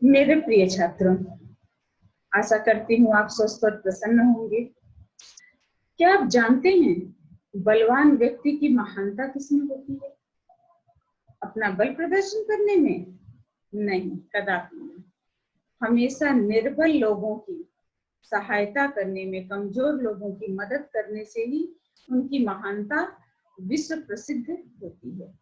मेरे प्रिय छात्रों, आशा करती हूँ आप स्वस्थ और प्रसन्न होंगे। क्या आप जानते हैं बलवान व्यक्ति की महानता किसमें होती है? अपना बल प्रदर्शन करने में? नहीं, कदापि नहीं। हमेशा निर्बल लोगों की सहायता करने में, कमजोर लोगों की मदद करने से ही उनकी महानता विश्व प्रसिद्ध होती है।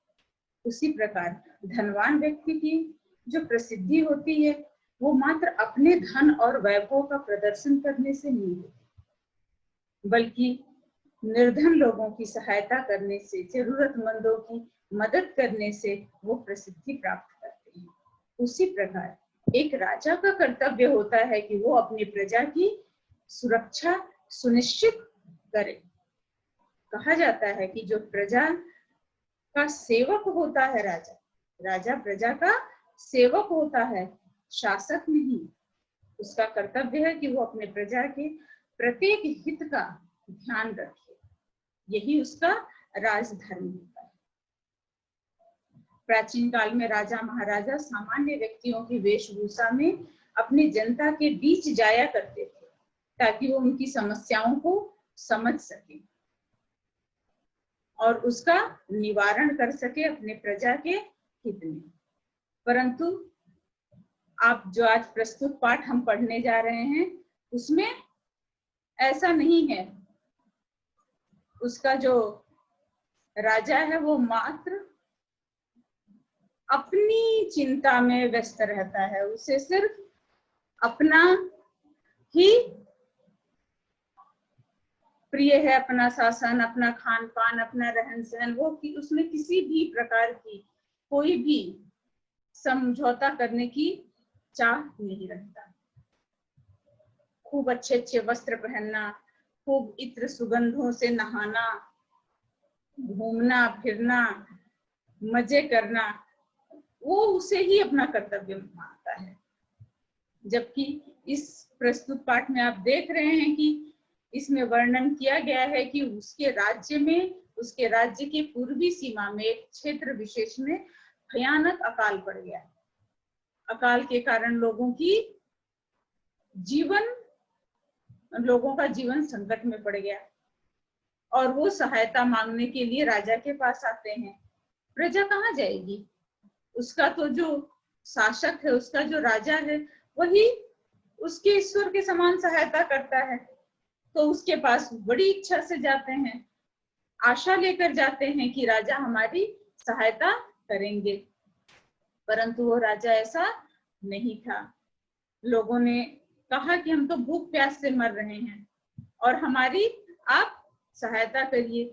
उसी प्रकार धनवान व्यक्ति की जो प्रसिद्धि होती है वो मात्र अपने धन और वैभव का प्रदर्शन करने से नहीं होती, बल्कि निर्धन लोगों की सहायता करने से, जरूरतमंदों की मदद करने से वो प्रसिद्धि प्राप्त करते हैं। उसी प्रकार एक राजा का कर्तव्य होता है कि वो अपनी प्रजा की सुरक्षा सुनिश्चित करे। कहा जाता है कि जो प्रजा का सेवक होता है राजा प्रजा का सेवक होता है, शासक नहीं। उसका कर्तव्य है कि वो अपने प्रजा के प्रत्येक हित का ध्यान रखे। यही उसका राजधर्म होता है। प्राचीन काल में राजा महाराजा सामान्य व्यक्तियों की वेशभूषा में अपनी जनता के बीच जाया करते थे ताकि वो उनकी समस्याओं को समझ सके और उसका निवारण कर सके अपने प्रजा के हित में। परंतु आप जो आज प्रस्तुत पाठ हम पढ़ने जा रहे हैं उसमें ऐसा नहीं है। उसका जो राजा है वो मात्र अपनी चिंता में व्यस्त रहता है। उसे सिर्फ अपना ही प्रिय है, अपना शासन, अपना खान पान, अपना रहन सहन। वो उसमें किसी भी प्रकार की कोई भी समझौता करने की चाह नहीं रखता। खूब अच्छे अच्छे वस्त्र पहनना, खूब इत्र सुगंधों से नहाना, घूमना फिरना, मजे करना, वो उसे ही अपना कर्तव्य मानता है। जबकि इस प्रस्तुत पाठ में आप देख रहे हैं कि इसमें वर्णन किया गया है कि उसके राज्य में, उसके राज्य की पूर्वी सीमा में एक क्षेत्र विशेष में भयानक अकाल पड़ गया। अकाल के कारण लोगों का जीवन संकट में पड़ गया और वो सहायता मांगने के लिए राजा के पास आते हैं। प्रजा कहाँ जाएगी? उसका तो जो शासक है, उसका जो राजा है, वही उसके ईश्वर के समान सहायता करता है। तो उसके पास बड़ी इच्छा से जाते हैं, आशा लेकर जाते हैं कि राजा हमारी सहायता करेंगे। परंतु वो राजा ऐसा नहीं था। लोगों ने कहा कि हम तो भूख प्यास से मर रहे हैं और हमारी आप सहायता करिए,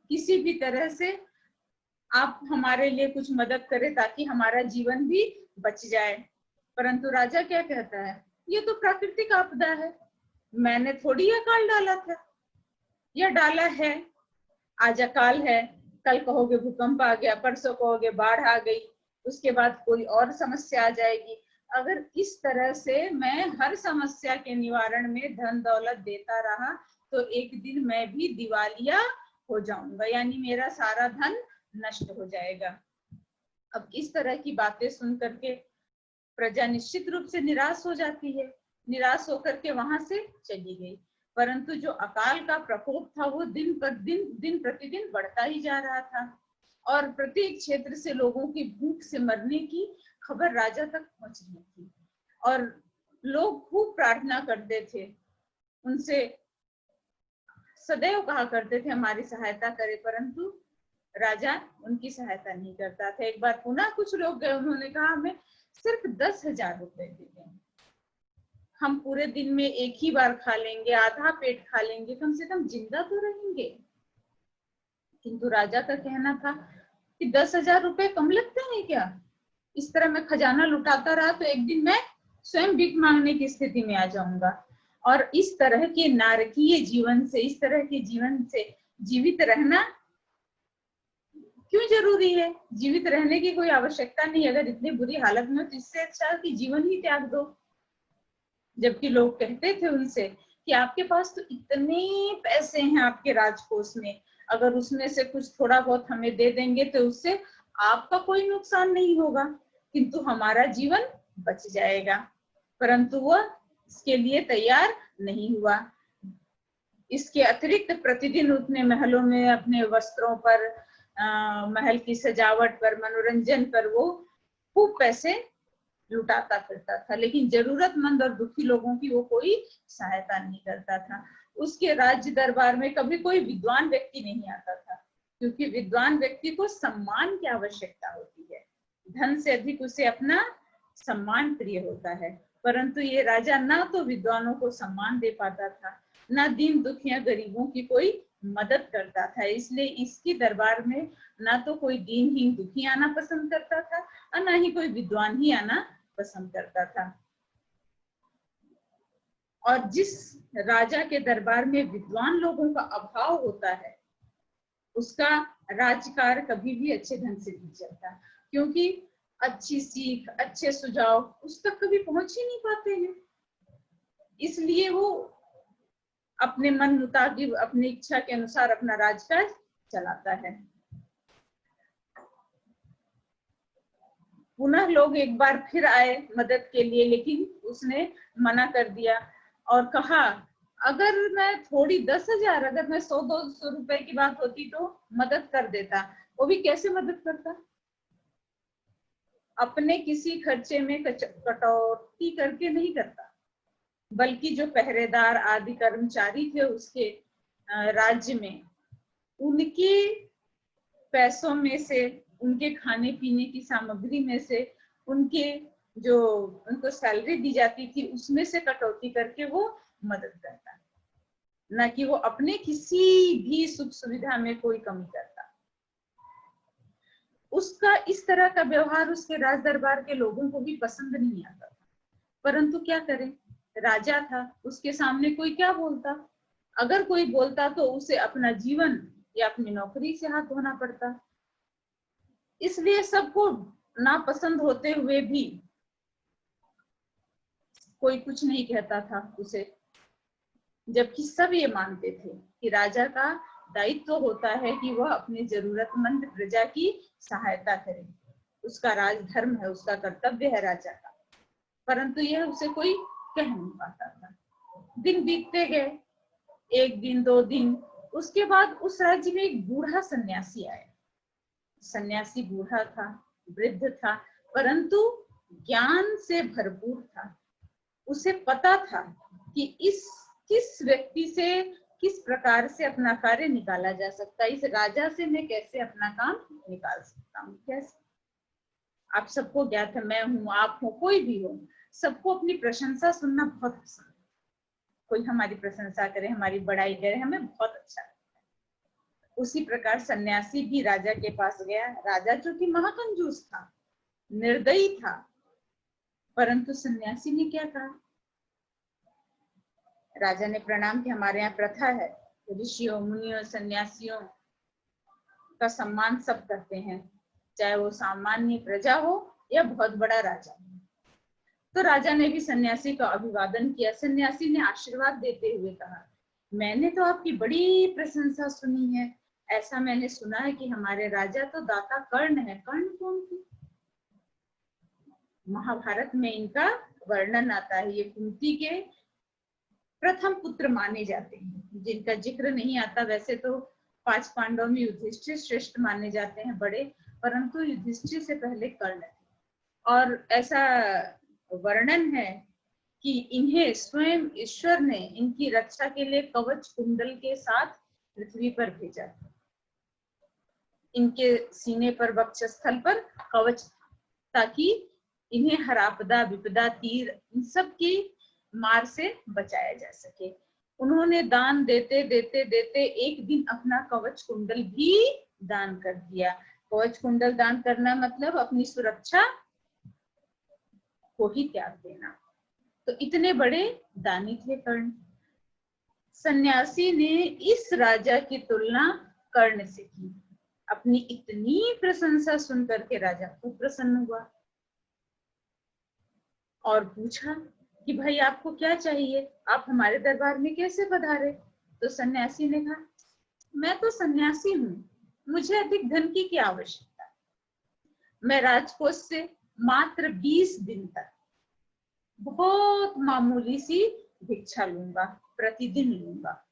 किसी भी तरह से आप हमारे लिए कुछ मदद करें ताकि हमारा जीवन भी बच जाए। परंतु राजा क्या कहता है? ये तो प्राकृतिक आपदा है, मैंने थोड़ी अकाल डाला था या डाला है। आज अकाल है, कल कहोगे भूकंप आ गया, परसों कहोगे बाढ़ आ गई, उसके बाद कोई और समस्या आ जाएगी। अगर इस तरह से मैं हर समस्या के निवारण में धन दौलत देता रहा तो एक दिन मैं भी दिवालिया हो जाऊंगा, यानी मेरा सारा धन नष्ट हो जाएगा। अब इस तरह की बातें सुन करके प्रजा निश्चित रूप से निराश हो जाती है। निराश होकर के वहां से चली गई। परंतु जो अकाल का प्रकोप था वो दिन प्रतिदिन बढ़ता ही जा रहा था और प्रत्येक क्षेत्र से लोगों की भूख से मरने की खबर राजा तक पहुंच रही थी और लोग खूब प्रार्थना करते थे, उनसे सदैव कहा करते थे हमारी सहायता करे, परंतु राजा उनकी सहायता नहीं करता था। एक बार पुनः कुछ लोग गए, उन्होंने कहा हमें सिर्फ 10,000 रुपए दे दें, हम पूरे दिन में एक ही बार खा लेंगे, आधा पेट खा लेंगे, कम से कम जिंदा तो रहेंगे। किंतु राजा का कहना था कि 10,000 रुपए कम लगते हैं क्या? इस तरह मैं खजाना लुटाता रहा तो एक दिन मैं स्वयं भीख मांगने की स्थिति में आ जाऊंगा। और इस तरह के नारकीय जीवन से, इस तरह के जीवन से जीवित रहना क्यों जरूरी है? जीवित रहने की कोई आवश्यकता नहीं। अगर इतनी बुरी हालत में हो तो इससे अच्छा कि जीवन ही त्याग दो। जबकि लोग कहते थे उनसे कि आपके पास तो इतने पैसे हैं आपके राजकोष में, अगर उसमें से कुछ थोड़ा बहुत हमें दे देंगे तो उससे आपका कोई नुकसान नहीं होगा, किंतु हमारा जीवन बच जाएगा, परंतु वह इसके लिए तैयार नहीं हुआ। इसके अतिरिक्त प्रतिदिन उतने महलों में अपने वस्त्रों पर, महल की सजावट पर, मनोरंजन पर वो खूब पैसे लुटाता फिरता था, लेकिन जरूरतमंद और दुखी लोगों की वो कोई सहायता नहीं करता था। उसके राज्य दरबार में कभी कोई विद्वान व्यक्ति नहीं आता था, क्योंकि विद्वान व्यक्ति को सम्मान की आवश्यकता होती है। धन से अधिक उसे अपना सम्मान प्रिय होता है, परंतु ये राजा ना तो विद्वानों को सम्मान दे पाता था, ना दीन दुखिया गरीबों की कोई मदद करता था। इसलिए इसके दरबार में ना तो कोई दीनहीन दुखी आना पसंद करता था और ना ही कोई विद्वान ही आना पसंद करता था। और जिस राजा के दरबार में विद्वान लोगों का अभाव होता है, उसका राजकार कभी भी अच्छे ढंग से नहीं चलता, क्योंकि अच्छी सीख, अच्छे सुझाव उस तक कभी पहुंच ही नहीं पाते हैं। इसलिए वो अपने मन मुताबिक, अपनी इच्छा के अनुसार अपना राजकाज चलाता है। पुनः लोग एक बार फिर आए मदद के लिए, लेकिन उसने मना कर दिया और कहा, अगर मैं थोड़ी 10,000, अगर मैं 100-200 रुपए की बात होती तो मदद कर देता। वो भी कैसे मदद करता? अपने किसी खर्चे में कटौती करके नहीं करता, बल्कि जो पहरेदार आदि कर्मचारी थे उसके राज्य में, उनके पैसों में से, उनके खाने पीने की सामग्री में से, उनके जो उनको सैलरी दी जाती थी उसमें से कटौती करके वो मदद करता, न कि वो अपने किसी भी सुख सुविधा में कोई कमी करता। उसका इस तरह का व्यवहार उसके राज दरबार के लोगों को भी पसंद नहीं आता था, परंतु क्या करें, राजा था, उसके सामने कोई क्या बोलता? अगर कोई बोलता तो उसे अपना जीवन या अपनी नौकरी से हाथ धोना पड़ता। इसलिए सबको नापसंद होते हुए भी कोई कुछ नहीं कहता था उसे, जबकि सब ये मानते थे कि राजा का दायित्व होता है कि वह अपने जरूरतमंद प्रजा की सहायता करे। उसका राजधर्म है, उसका कर्तव्य है राजा का, परंतु यह उसे कोई कह नहीं पाता था। दिन बीतते गए, 1 दिन 2 दिन, उसके बाद उस राज्य में एक बूढ़ा सन्यासी आया। सन्यासी बूढ़ा था, वृद्ध था, परंतु ज्ञान से भरपूर था। उसे पता था कि किस व्यक्ति से किस प्रकार से अपना कार्य निकाला जा सकता है, इस राजा से मैं कैसे अपना काम निकाल सकता हूँ। कैसे? आप सबको ज्ञात है, मैं हूँ, आप हो, कोई भी हो, सबको अपनी प्रशंसा सुनना बहुत पसंद है। कोई हमारी प्रशंसा करे, हमारी बड़ाई करे, हमें बहुत अच्छा लगता है। उसी प्रकार सन्यासी भी राजा के पास गया। राजा जो कि महाकंजूस था, निर्दयी था, परंतु सन्यासी ने क्या कहा? राजा ने प्रणाम किया। हमारे यहाँ प्रथा है, ऋषियों, मुनियों, सन्यासियों का सम्मान सब करते हैं, चाहे वो सामान्य प्रजा हो या बहुत बड़ा राजा हो। तो राजा ने भी सन्यासी का अभिवादन किया। सन्यासी ने आशीर्वाद देते हुए कहा, मैंने तो आपकी बड़ी प्रशंसा सुनी है। ऐसा मैंने सुना है कि हमारे राजा तो दाता कर्ण है। कर्ण कौन थे? महाभारत में इनका वर्णन आता है। ये कुंती के प्रथम पुत्र माने जाते हैं, जिनका जिक्र नहीं आता। वैसे तो 5 पांडवों में युधिष्ठिर श्रेष्ठ माने जाते हैं बड़े, परंतु युधिष्ठिर से पहले कर्ण थे। और ऐसा वर्णन है कि इन्हें स्वयं ईश्वर ने इनकी रक्षा के लिए कवच कुंडल के साथ पृथ्वी पर भेजा। इनके सीने पर, वक्षस्थल पर कवच, ताकि इन्हें हर आपदा, विपदा, तीर, इन सब की मार से बचाया जा सके। उन्होंने दान देते देते देते एक दिन अपना कवच कुंडल भी दान कर दिया। कवच कुंडल दान करना मतलब अपनी सुरक्षा को ही त्याग देना। तो इतने बड़े दानी थे कर्ण। सन्यासी ने इस राजा की तुलना कर्ण से की। अपनी इतनी प्रशंसा सुनकर के राजा खूब प्रसन्न हुआ और पूछा कि भाई आपको क्या चाहिए, आप हमारे दरबार में कैसे पधारे? तो सन्यासी ने कहा, मैं तो सन्यासी हूँ, मुझे अधिक धन की क्या आवश्यकता। मैं राजकोष से मात्र 20 दिन तक बहुत मामूली सी भिक्षा लूंगा, प्रतिदिन लूंगा।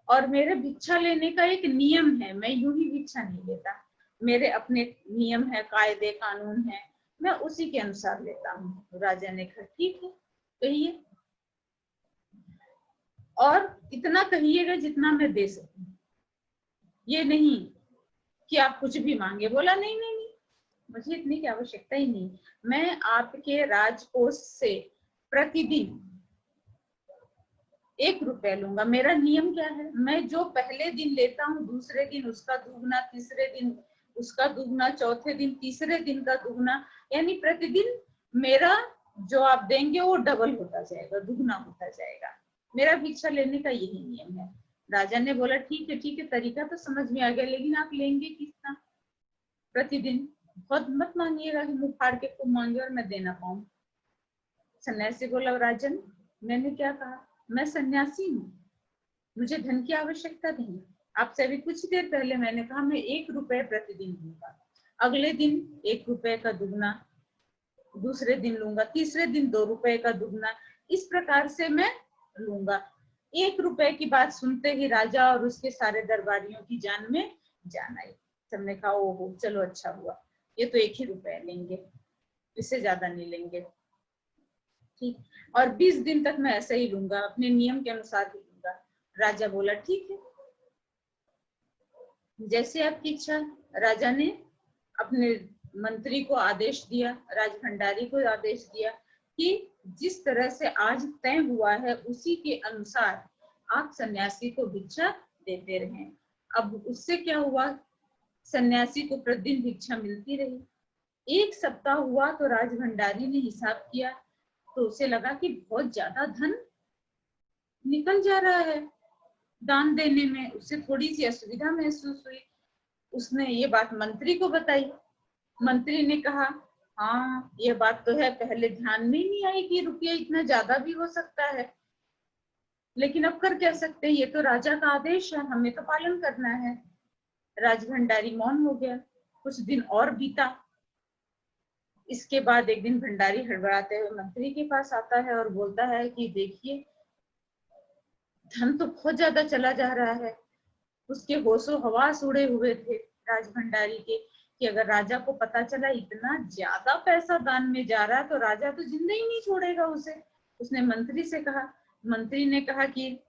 और मेरे भिक्षा लेने का एक नियम है, मैं यूं ही भिक्षा नहीं लेता, मेरे अपने नियम है, कायदे कानून है, मैं उसी के अनुसार लेता हूँ। राजा ने कहा ठीक है कहिए, और इतना कहिएगा जितना मैं दे सकूं, ये नहीं कि आप कुछ भी मांगे। बोला नहीं नहीं नहीं, मुझे इतनी की आवश्यकता ही नहीं, मैं आपके राजकोष से प्रतिदिन 1 रुपया लूंगा। मेरा नियम क्या है, मैं जो पहले दिन लेता हूँ दूसरे दिन उसका दुगना, तीसरे दिन उसका दुगना, चौथे दिन तीसरे दिन का दुगना, यानी प्रतिदिन मेरा जो आप देंगे वो डबल होता जाएगा, दुगना होता जाएगा। मेरा भिक्षा लेने का यही नियम है। राजा ने बोला ठीक है, तरीका तो समझ में आ गया, लेकिन आप लेंगे कितना प्रतिदिन? बहुत मत मांगिएगा कि मुंह फाड़ के खूब मांगे और मैं दे ना पाऊं। सन्यासी बोला राजन, मैंने क्या कहा, मैं सन्यासी हूँ, मुझे धन की आवश्यकता नहीं। आपसे अभी कुछ देर पहले मैंने कहा मैं 1 रुपए प्रतिदिन दूंगा, अगले दिन 1 रुपए का दुगना, दूसरे दिन लूंगा, तीसरे दिन 2 रुपए का दुगना, इस प्रकार से मैं लूंगा। 1 रुपए की बात सुनते ही राजा और उसके सारे दरबारियों की जान में जान आई। सबने कहा ओहो चलो अच्छा हुआ, ये तो 1 ही रुपए लेंगे, इससे ज्यादा नहीं लेंगे। ठीक, और 20 दिन तक मैं ऐसा ही लूंगा, अपने नियम के अनुसार ही लूंगा। राजा बोला ठीक है, जैसे आपकी इच्छा। राजा ने अपने मंत्री को आदेश दिया, राजभंडारी को आदेश दिया कि जिस तरह से आज तय हुआ है उसी के अनुसार आप सन्यासी को भिक्षा देते रहें। अब उससे क्या हुआ, सन्यासी को प्रतिदिन भिक्षा मिलती रही। 1 सप्ताह हुआ तो राजभंडारी ने हिसाब किया तो उसे लगा कि बहुत ज्यादा धन निकल जा रहा है दान देने में, उसे थोड़ी सी असुविधा महसूस हुई। उसने ये बात मंत्री को बताई। मंत्री ने कहा हाँ ये बात तो है, पहले ध्यान में ही नहीं आई कि रुपया इतना ज्यादा भी हो सकता है, लेकिन अब कर क्या सकते हैं, ये तो राजा का आदेश है, हमें तो पालन करना है। राजभंडारी मौन हो गया। कुछ दिन और बीता। इसके बाद एक दिन भंडारी हड़बड़ाते हुए मंत्री के पास आता है और बोलता है कि देखिए धन तो बहुत ज्यादा चला जा रहा है। उसके होशो हवास उड़े हुए थे राजभंडारी के कि अगर राजा को पता चला इतना ज्यादा पैसा दान में जा रहा है तो राजा तो जिंदा ही नहीं छोड़ेगा उसे। उसने मंत्री से कहा, मंत्री ने कहा कि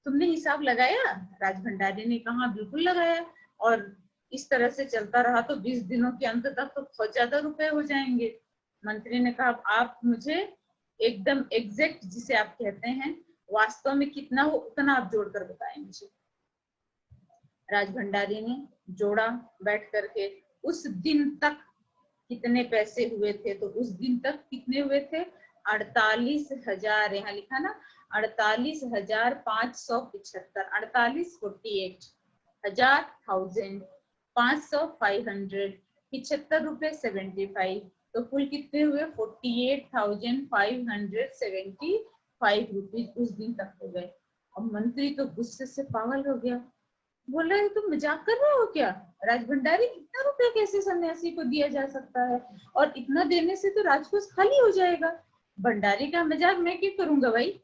तुमने हिसाब लगाया? राजभंडारी ने कहा बिल्कुल लगाया, और इस तरह से चलता रहा तो 20 दिनों के अंत तक तो बहुत ज्यादा रुपए हो जाएंगे। मंत्री ने कहा आप मुझे एकदम एग्जैक्ट जिसे आप कहते हैं वास्तव में कितना हो उतना आप जोड़कर बताएं मुझे। राजभंडारी ने जोड़ा बैठ करके, उस दिन तक कितने पैसे हुए थे, तो उस दिन तक कितने हुए थे 48,000, यहाँ लिखा ना 48,575, 48 48 हजार 500 75 रुपए 75, तो कुल कितने हुए 48,575 रुपीज उस दिन तक हो गए। अब मंत्री तो गुस्से से पागल हो गया, बोल रहे तुम मजाक कर रहे हो क्या? राजभंडारी इतना रुपया कैसे सन्यासी को दिया जा सकता है, और इतना देने से तो राजकोष खाली हो जाएगा। भंडारी का मजाक मैं क्यों करूंगा भाई,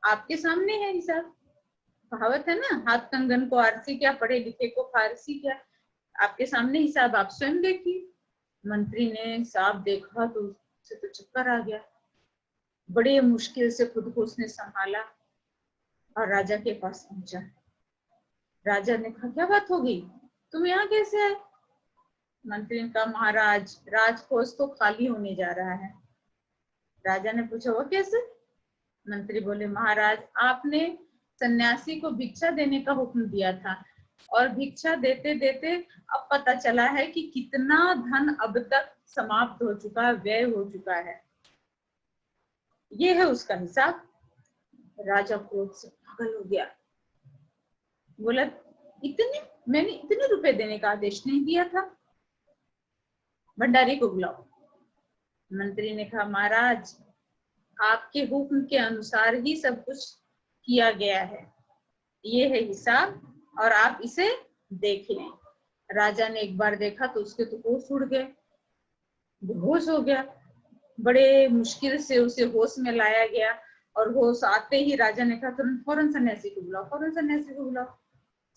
आपके सामने है हिसाब। कहावत है ना, हाथ कंगन को आरसी क्या, पढ़े लिखे को फारसी क्या। आपके सामने हिसाब, आप स्वयं देखिए। मंत्री ने हिसाब देखा तो उसे तो चक्कर आ गया। बड़े मुश्किल से खुद को उसने संभाला और राजा के पास पहुंचा। राजा ने कहा क्या बात हो गई, तुम यहाँ कैसे आए? मंत्री ने कहा महाराज राजकोष तो खाली होने जा रहा है। राजा ने पूछा वो कैसे? मंत्री बोले महाराज आपने सन्यासी को भिक्षा देने का हुक्म दिया था, और भिक्षा देते देते अब पता चला है कि कितना धन अब तक समाप्त हो चुका है, व्यय हो चुका है, ये है उसका हिसाब। राजा क्रोध से पागल हो गया, बोला इतने, मैंने इतने रुपए देने का आदेश नहीं दिया था, भंडारी को बुलाओ। मंत्री ने कहा महाराज आपके हुक्म के अनुसार ही सब कुछ किया गया है, ये है हिसाब और आप इसे देख लें। राजा ने एक बार देखा तो उसके तो होश उड़ गए, बेहोश हो गया। बड़े मुश्किल से उसे होश में लाया गया, और होश आते ही राजा ने कहा तुरंत फौरन सन्यासी को बुलाओ, फौरन सन्यासी को बुलाओ।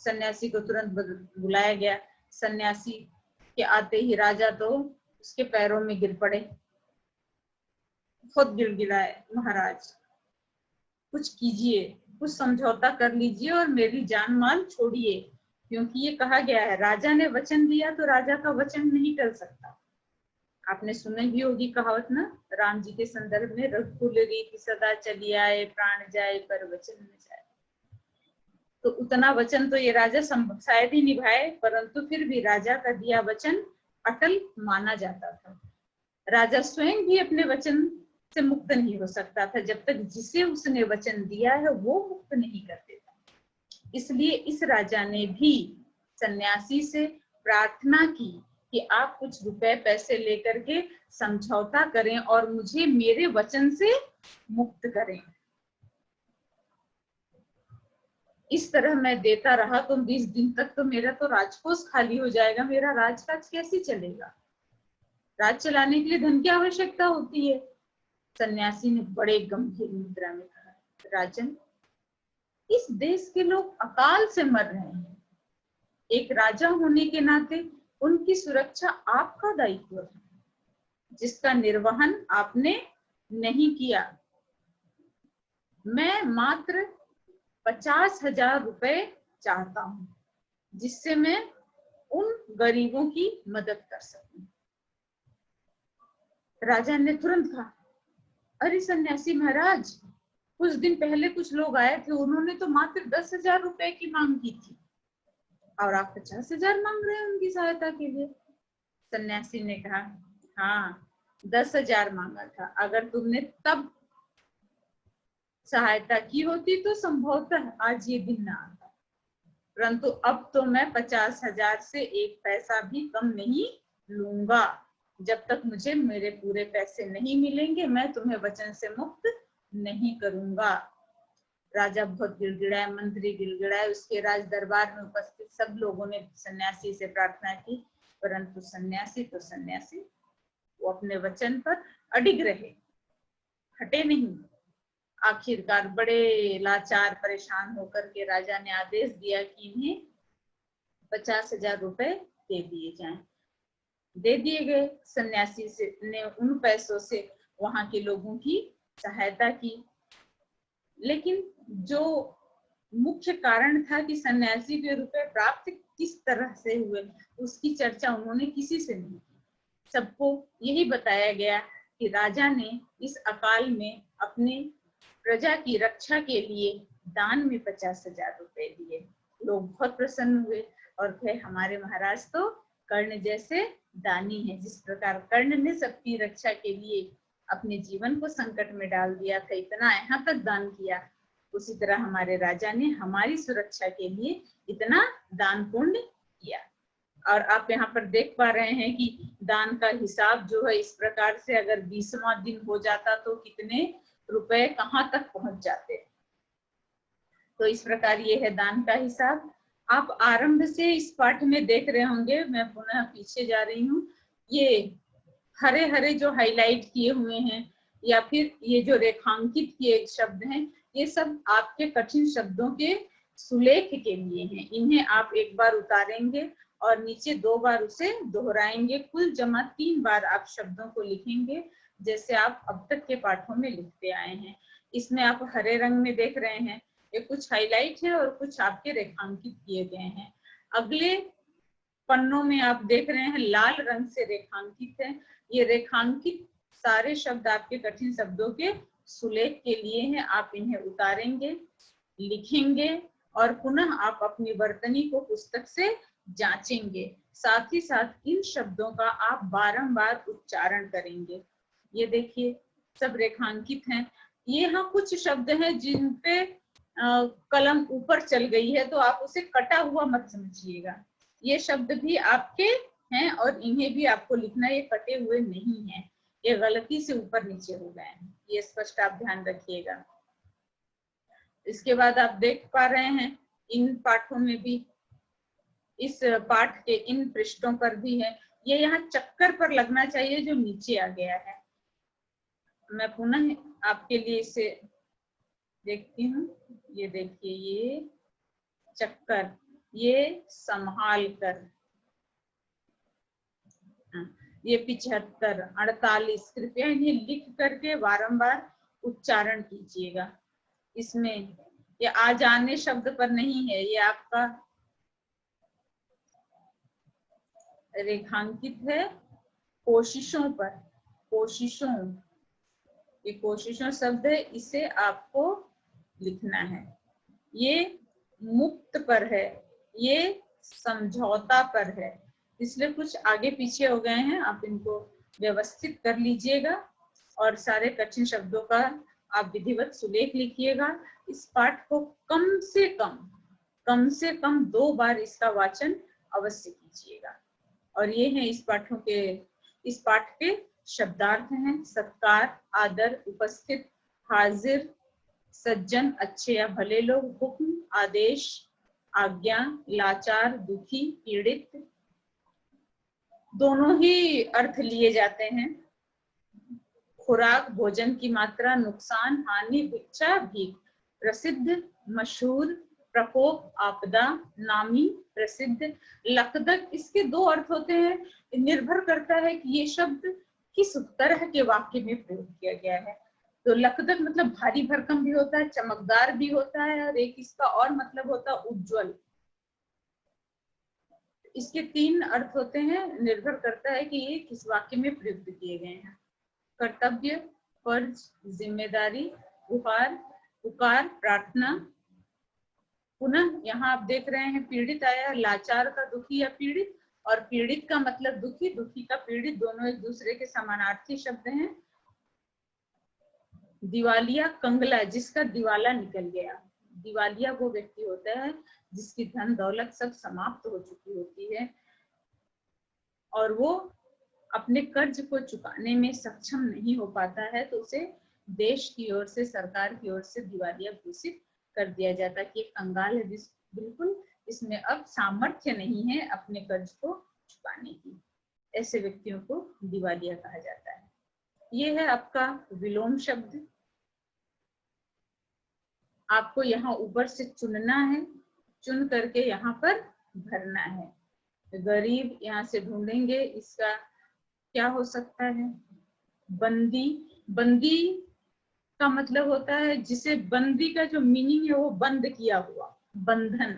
सन्यासी को तुरंत बुलाया गया। सन्यासी के आते ही राजा तो उसके पैरों में गिर पड़े, खुद गिड़गिड़ाए, महाराज कुछ कीजिए, कुछ समझौता कर लीजिए और मेरी जान माल छोड़िए, क्योंकि ये कहा गया है राजा ने वचन दिया तो राजा का वचन नहीं टल सकता। आपने सुनी भी होगी कहावत ना, राम जी के संदर्भ में, रघुकुल रीति सदा चली आए, प्राण जाए पर वचन न जाए। तो उतना वचन तो ये राजा शायद ही निभाए, परंतु फिर भी राजा का दिया वचन अटल माना जाता था। राजा स्वयं भी अपने वचन से मुक्त नहीं हो सकता था जब तक जिसे उसने वचन दिया है वो मुक्त नहीं कर देता। इसलिए इस राजा ने भी सन्यासी से प्रार्थना की कि आप कुछ रुपए पैसे लेकर के समझौता करें और मुझे मेरे वचन से मुक्त करें। इस तरह मैं देता रहा तो 20 दिन तक तो मेरा तो राजकोष खाली हो जाएगा, मेरा राजकाज कैसे चलेगा? राज चलाने के लिए धन की आवश्यकता होती है। सन्यासी ने बड़े गंभीर मुद्रा में कहा, राजन, इस देश के लोग अकाल से मर रहे हैं, एक राजा होने के नाते उनकी सुरक्षा आपका दायित्व है, जिसका निर्वहन आपने नहीं किया। मैं मात्र 50,000 रुपए चाहता हूं, जिससे मैं उन गरीबों की मदद कर सकूं। राजा ने तुरंत कहा, अरे सन्यासी महाराज, कुछ दिन पहले कुछ लोग आए थे, उन्होंने तो मात्र 10,000 रुपए की मांग की थी और आप 50,000 मांग रहे हैं उनकी सहायता के लिए। सन्यासी ने कहा, हाँ 10,000 मांगा था, अगर तुमने तब सहायता की होती तो संभवतः आज ये दिन ना आता, परंतु अब तो मैं 50,000 से एक पैसा भी कम नहीं लूंगा। जब तक मुझे मेरे पूरे पैसे नहीं मिलेंगे मैं तुम्हें वचन से मुक्त नहीं करूंगा। राजा बहुत गिड़गिड़ाए, मंत्री गिड़गिड़ाए, उसके राज दरबार में उपस्थित सब लोगों ने सन्यासी से प्रार्थना की, परंतु सन्यासी वो अपने वचन पर अडिग रहे, हटे नहीं। आखिरकार बड़े लाचार परेशान होकर के राजा ने आदेश दिया कि इन्हें 50,000 रुपए दे दिए जाएं। दे दिए गए। सन्यासी ने उन पैसों से वहां के लोगों की सहायता की, लेकिन जो मुख्य कारण था कि सन्यासी के रुपए प्राप्त किस तरह से हुए, उसकी चर्चा उन्होंने किसी से नहीं की। सबको यही बताया गया कि राजा ने इस अकाल में अपने प्रजा की रक्षा के लिए दान में 50,000 रुपए दिए। लोग बहुत प्रसन्न हुए और कहे, हमारे महाराज तो कर्ण जैसे दानी है। जिस प्रकार कर्ण ने सबकी रक्षा के लिए अपने जीवन को संकट में डाल दिया था, इतना यहाँ तक दान किया, उसी तरह हमारे राजा ने हमारी सुरक्षा के लिए इतना दान पुण्य किया। और आप यहाँ पर देख पा रहे हैं कि दान का हिसाब जो है इस प्रकार से, अगर 20वां दिन हो जाता तो कितने रुपए कहाँ तक पहुंच जाते। तो इस प्रकार ये है दान का हिसाब। आप आरंभ से इस पाठ में देख रहे होंगे, मैं पुनः पीछे जा रही हूँ, ये हरे हरे जो हाईलाइट किए हुए हैं या फिर ये जो रेखांकित किए शब्द हैं, ये सब आपके कठिन शब्दों के सुलेख के लिए हैं। इन्हें आप एक बार उतारेंगे और नीचे 2 बार उसे दोहराएंगे, कुल जमा 3 बार आप शब्दों को लिखेंगे, जैसे आप अब तक के पाठों में लिखते आए हैं। इसमें आप हरे रंग में देख रहे हैं, ये कुछ हाईलाइट है और कुछ आपके रेखांकित किए गए हैं। अगले पन्नों में आप देख रहे हैं लाल रंग से रेखांकित है। ये रेखांकित सारे शब्द आपके कठिन शब्दों के सुलेख के लिए हैं। आप इन्हें उतारेंगे, लिखेंगे और पुनः आप अपनी वर्तनी को पुस्तक से जांचेंगे। साथ ही साथ इन शब्दों का आप बारंबार उच्चारण करेंगे। ये देखिए सब रेखांकित हैं। ये यहाँ कुछ शब्द हैं जिन पे कलम ऊपर चल गई है, तो आप उसे कटा हुआ मत समझिएगा। ये शब्द भी आपके हैं और इन्हें भी आपको लिखना, ये कटे हुए नहीं है, ये गलती से ऊपर नीचे हो गए हैं, ये स्पष्ट आप ध्यान रखिएगा। इसके बाद आप देख पा रहे हैं इन पाठों में भी, इस पाठ के इन पृष्ठों पर भी है, ये यहाँ चक्कर पर लगना चाहिए जो नीचे आ गया है। मैं पुनः आपके लिए इसे देखती हूँ। ये देखिए, ये चक्कर, ये संभाल कर, ये 75, 48, कृपया इन्हें लिख करके बारंबार उच्चारण कीजिएगा। इसमें ये आ जाने शब्द पर नहीं है, ये आपका रेखांकित है कोशिशों पर। कोशिशों, ये कोशिशों शब्द है, इसे आपको लिखना है। ये मुक्त पर है, ये समझौता पर है, इसलिए कुछ आगे पीछे हो गए हैं। आप इनको व्यवस्थित कर लीजिएगा और सारे कठिन शब्दों का आप विधिवत सुलेख लिखिएगा। इस पाठ को कम से कम 2 बार इसका वाचन अवश्य कीजिएगा। और ये है इस पाठ के शब्दार्थ हैं। सत्कार, आदर, उपस्थित, हाजिर, सज्जन, अच्छे या भले लोग, हुक्म, आदेश, आज्ञा, लाचार, दुखी, पीड़ित, दोनों ही अर्थ लिए जाते हैं। खुराक, भोजन की मात्रा, नुकसान, हानि, भिक्षा, भीख, प्रसिद्ध, मशहूर, प्रकोप, आपदा, नामी, प्रसिद्ध, लकदक, इसके 2 अर्थ होते हैं। निर्भर करता है कि ये शब्द किस तरह के वाक्य में प्रयोग किया गया है। तो लकदक मतलब भारी भरकम भी होता है, चमकदार भी होता है, और एक इसका और मतलब होता है उज्जवल। इसके 3 अर्थ होते हैं, निर्भर करता है कि ये किस वाक्य में प्रयुक्त किए गए हैं। कर्तव्य, फर्ज, जिम्मेदारी, गुहार, पुकार, प्रार्थना। पुनः यहाँ आप देख रहे हैं पीड़ित आया, लाचार का दुखी या पीड़ित, और पीड़ित का मतलब दुखी, दुखी का पीड़ित, दोनों एक दूसरे के समानार्थी शब्द हैं। दिवालिया, कंगला, जिसका दिवाला निकल गया। दिवालिया वो व्यक्ति होता है जिसकी धन दौलत सब समाप्त हो चुकी होती है और वो अपने कर्ज को चुकाने में सक्षम नहीं हो पाता है, तो उसे देश की ओर से, सरकार की ओर से दिवालिया घोषित कर दिया जाता है कि कंगाल है, बिल्कुल इसमें अब सामर्थ्य नहीं है अपने कर्ज को चुकाने की। ऐसे व्यक्तियों को दिवालिया कहा जाता है। ये है आपका विलोम शब्द। आपको यहाँ ऊपर से चुनना है, चुन करके यहाँ पर भरना है। गरीब यहाँ से ढूंढेंगे, इसका क्या हो सकता है? बंदी, बंदी का मतलब होता है जिसे, बंदी का जो मीनिंग है वो बंद किया हुआ, बंधन।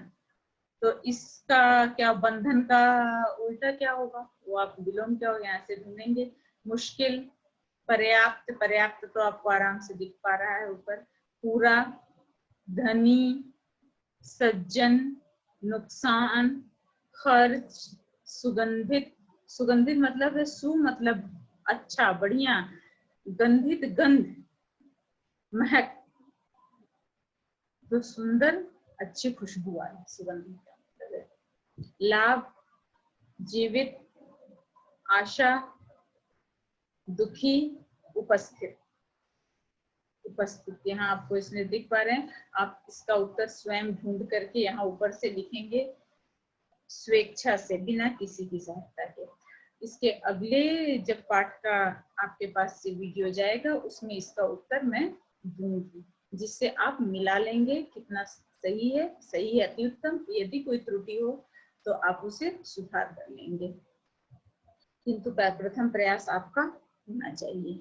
तो इसका क्या, बंधन का उल्टा क्या होगा, वो आप विलोम क्या होगा यहाँ से ढूंढेंगे। मुश्किल, पर्याप्त, पर्याप्त तो आपको आराम से दिख पा रहा है ऊपर। पूरा, धनी, सज्जन, नुकसान, खर्च, सुगंधित, सुगंधित मतलब है सु मतलब अच्छा, बढ़िया, गंधित, गंध, महक, तो सुंदर, अच्छी खुशबू वाली, सुगंधित का मतलब है। लाभ, जीवित, आशा, दुखी, उपस्थित, उपस्थित। यहाँ आपको इसमें दिख पा रहे हैं। आप इसका उत्तर स्वयं ढूंढ करके यहाँ ऊपर से लिखेंगे, स्वेच्छा से, बिना किसी की सहायता के। इसके अगले जब पाठ का आपके पास से वीडियो जाएगा, उसमें इसका उत्तर मैं दूंगी, जिससे आप मिला लेंगे कितना सही है। सही है अति उत्तम, यदि कोई त्रुटि हो तो आप उसे सुधार कर लेंगे, किंतु प्रथम प्रयास आपका होना चाहिए।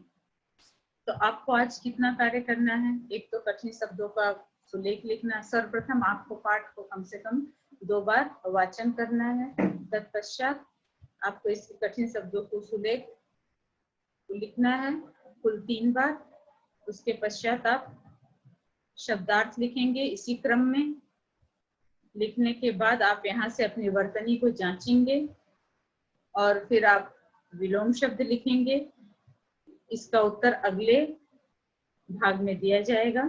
तो आपको आज कितना कार्य करना है? एक तो कठिन शब्दों का सुलेख लिखना। सर्वप्रथम आपको पाठ को कम से कम 2 बार वाचन करना है। तत्पश्चात आपको इस कठिन शब्दों को सुलेख लिखना है कुल 3 बार। उसके पश्चात आप शब्दार्थ लिखेंगे इसी क्रम में। लिखने के बाद आप यहाँ से अपनी वर्तनी को जांचेंगे और फिर आप विलोम शब्द लिखेंगे। इसका उत्तर अगले भाग में दिया जाएगा।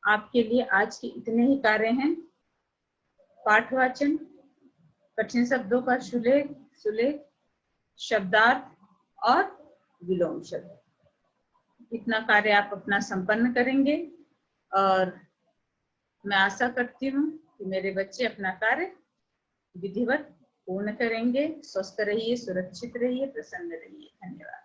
आपके लिए आज के इतने ही कार्य हैं: पाठवाचन, कठिन शब्दों का सुलेख, शब्दार्थ और विलोम शब्द। इतना कार्य आप अपना संपन्न करेंगे और मैं आशा करती हूँ कि मेरे बच्चे अपना कार्य विधिवत पूर्ण करेंगे। स्वस्थ रहिए, सुरक्षित रहिए, प्रसन्न रहिए। धन्यवाद।